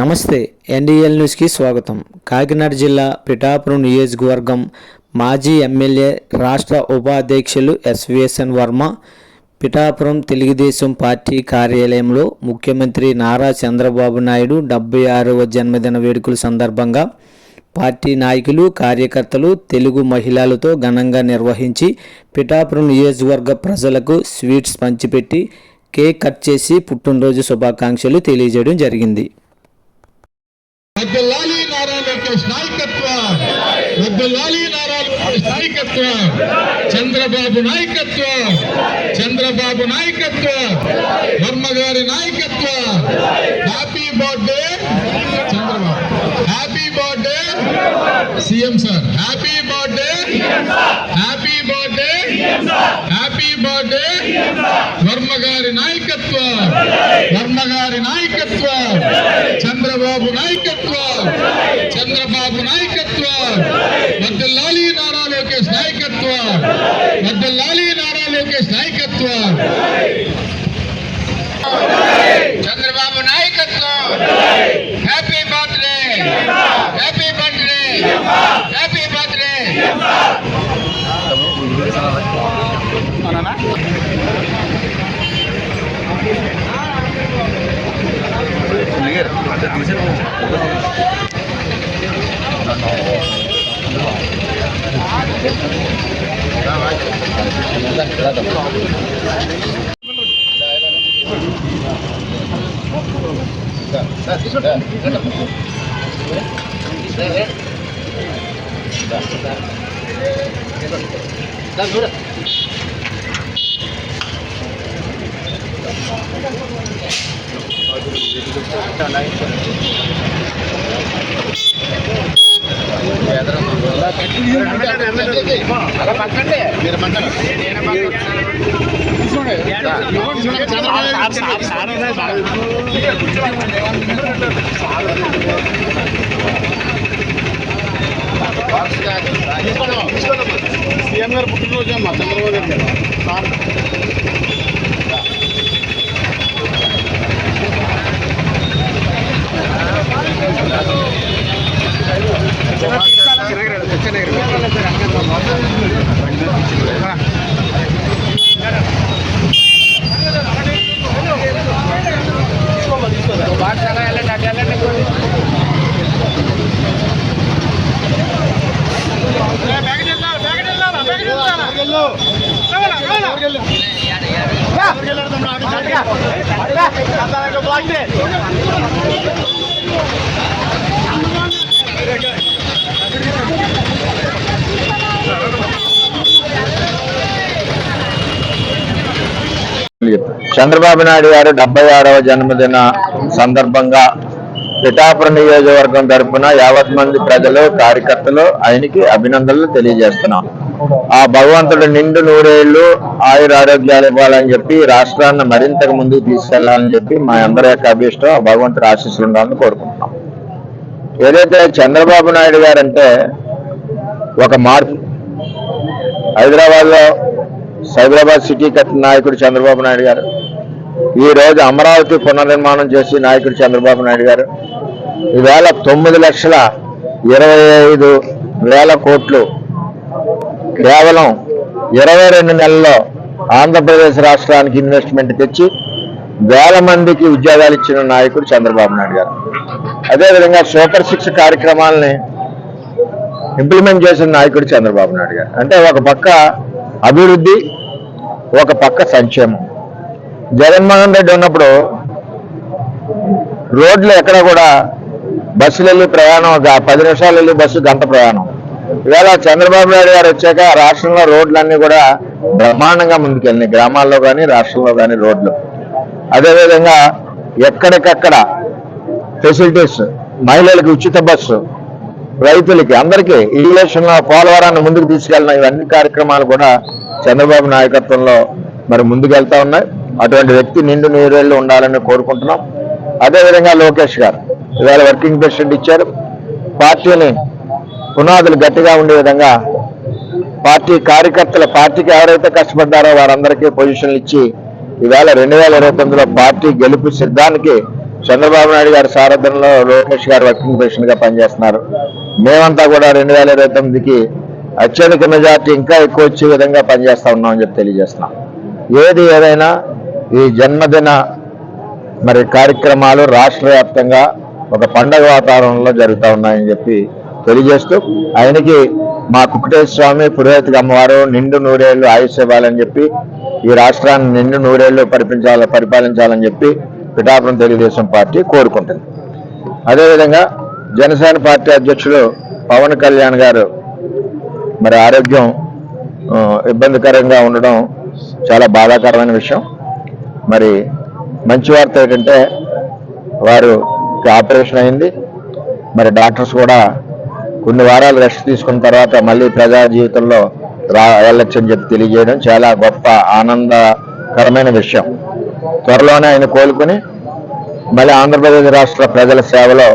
నమస్తే ఎన్డీఎల్ న్యూస్కి స్వాగతం. కాకినాడ జిల్లా పిఠాపురం నియోజకవర్గం మాజీ ఎమ్మెల్యే రాష్ట్ర ఉపాధ్యక్షులు ఎస్విఎస్ఎన్ వర్మ పిఠాపురం తెలుగుదేశం పార్టీ కార్యాలయంలో ముఖ్యమంత్రి నారా చంద్రబాబు నాయుడు 76వ జన్మదిన వేడుకల సందర్భంగా పార్టీ నాయకులు కార్యకర్తలు తెలుగు మహిళలతో ఘనంగా నిర్వహించి పిఠాపురం నియోజకవర్గ ప్రజలకు స్వీట్స్ పంచిపెట్టి కేక్ కట్ చేసి పుట్టినరోజు శుభాకాంక్షలు తెలియజేయడం జరిగింది. చంద్రబాబు నాయకత్వం వర్మ గారి నాయకత్వం. Happy birthday Chandrababu, happy birthday CM sir, happy birthday, happy birthday, happy birthday Varma గారి నాయకత్వం, వర్మ గారి నాయకత్వం, చంద్రబాబు నాయకత్వం, చంద్రబాబు నాయకత్వం, వర్ధిల్లాలి నారా లోకేష్ నాయకత్వం, వర్ధిల్లాలి నారా లోకేష్ నాయకత్వం, చంద్రబాబు నాయకత్వం. Happy birthday, happy birthday, happy birthday. CM గారు పుట్టినరోజు అమ్మా చంద్రబాబు గారు. చంద్రబాబు నాయుడు గారు 76వ జన్మదిన సందర్భంగా పిఠాపురం నియోజకవర్గం తరఫున యావత్ మంది ప్రజలు కార్యకర్తలు ఆయనకి అభినందనలు తెలియజేస్తున్నాం. ఆ భగవంతుడు నిండు నూరేళ్లు ఆయుర ఆరోగ్యాలు ఇవ్వాలని చెప్పి రాష్ట్రాన్ని మరింతకు ముందుకు తీసుకెళ్లాలని చెప్పి మా అందరి యొక్క అభిష్టం. ఆ భగవంతుడు ఆశీస్సులు ఉండాలని కోరుకుంటున్నాం. ఏదైతే చంద్రబాబు నాయుడు గారు అంటే ఒక మార్పు. హైదరాబాద్ సిటీ కట్టిన నాయకుడు చంద్రబాబు నాయుడు గారు, ఈ రోజు అమరావతి పునర్నిర్మాణం చేసి నాయకుడు చంద్రబాబు నాయుడు గారు, ఈవేళ 9,25,000 కోట్లు కేవలం 22 నెలల్లో ఆంధ్రప్రదేశ్ రాష్ట్రానికి ఇన్వెస్ట్మెంట్ తెచ్చి వేల మందికి ఉద్యోగాలు ఇచ్చిన నాయకుడు చంద్రబాబు నాయుడు గారు. అదేవిధంగా సూపర్ 6 కార్యక్రమాలని ఇంప్లిమెంట్ చేసిన నాయకుడు చంద్రబాబు నాయుడు గారు. అంటే ఒక పక్క అభివృద్ధి, ఒక పక్క సంక్షేమం. జగన్మోహన్ రెడ్డి ఉన్నప్పుడు రోడ్లు ఎక్కడ కూడా బస్సులు వెళ్ళి ప్రయాణం 10 నిమిషాలు వెళ్ళి బస్సు గంట ప్రయాణం. ఇవాళ చంద్రబాబు నాయుడు గారు వచ్చాక రాష్ట్రంలో రోడ్లన్నీ కూడా బ్రహ్మాండంగా ముందుకెళ్ళినాయి, గ్రామాల్లో కానీ రాష్ట్రంలో కానీ రోడ్లు. అదేవిధంగా ఎక్కడికక్కడ ఫెసిలిటీస్, మహిళలకు ఉచిత బస్సు, రైతులకి అందరికీ ఇరిగేషన్లో పోలవరాన్ని ముందుకు తీసుకెళ్ళిన ఇవన్నీ కార్యక్రమాలు కూడా చంద్రబాబు నాయకత్వంలో మరి ముందుకెళ్తా ఉన్నాయి. అటువంటి వ్యక్తి నిండు నూరేళ్లు ఉండాలని కోరుకుంటున్నాం. అదేవిధంగా లోకేష్ గారు ఇవాళ వర్కింగ్ ప్రెసిడెంట్ ఇచ్చారు. పార్టీని పునాదులు గట్టిగా ఉండే విధంగా పార్టీ కార్యకర్తల, పార్టీకి ఎవరైతే కష్టపడ్డారో వారందరికీ పొజిషన్లు ఇచ్చి ఈవేళ 2029లో పార్టీ గెలుపు సిద్ధానికి చంద్రబాబు నాయుడు గారి సారథ్యంలో లోకేష్ గారు వర్కింగ్ ప్రెసిడెంట్ గా పనిచేస్తున్నారు. మేమంతా కూడా 2029కి అత్యధిక మెజార్టీ ఇంకా ఎక్కువ వచ్చే విధంగా పనిచేస్తా ఉన్నామని చెప్పి తెలియజేస్తున్నాం. ఏది ఏదైనా ఈ జన్మదిన కార్యక్రమాలు రాష్ట్ర వ్యాప్తంగా ఒక పండగ వాతావరణంలో జరుగుతూ ఉన్నాయని చెప్పి తెలియజేస్తూ, ఆయనకి మా కుక్కటేశ్వర స్వామి పురోహితిక అమ్మవారు నిండు నూరేళ్లు ఆయుష్ ఇవ్వాలని చెప్పి, ఈ రాష్ట్రాన్ని నిండు నూరేళ్లు పరిపాలించాలని చెప్పి పిఠాపురం తెలుగుదేశం పార్టీ కోరుకుంటుంది. అదేవిధంగా జనసేన పార్టీ అధ్యక్షులు పవన్ కళ్యాణ్ గారు ఆరోగ్యం ఇబ్బందికరంగా ఉండడం చాలా బాధాకరమైన విషయం. మంచి వార్త ఏంటంటే వారు ఆపరేషన్ అయింది. డాక్టర్స్ కూడా కొన్ని వారాలు రెస్ట్ తీసుకున్న తర్వాత మళ్ళీ ప్రజా జీవితంలో వెళ్ళొచ్చని చెప్పి తెలియజేయడం చాలా గొప్ప ఆనందకరమైన విషయం. త్వరలోనే ఆయన కోలుకుని మళ్ళీ ఆంధ్రప్రదేశ్ రాష్ట్ర ప్రజల సేవలో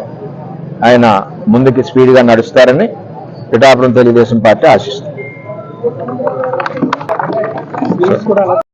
ఆయన ముందుకి స్పీడ్గా నడుస్తారని పిఠాపురం తెలుగుదేశం పార్టీ ఆశిస్తుంది.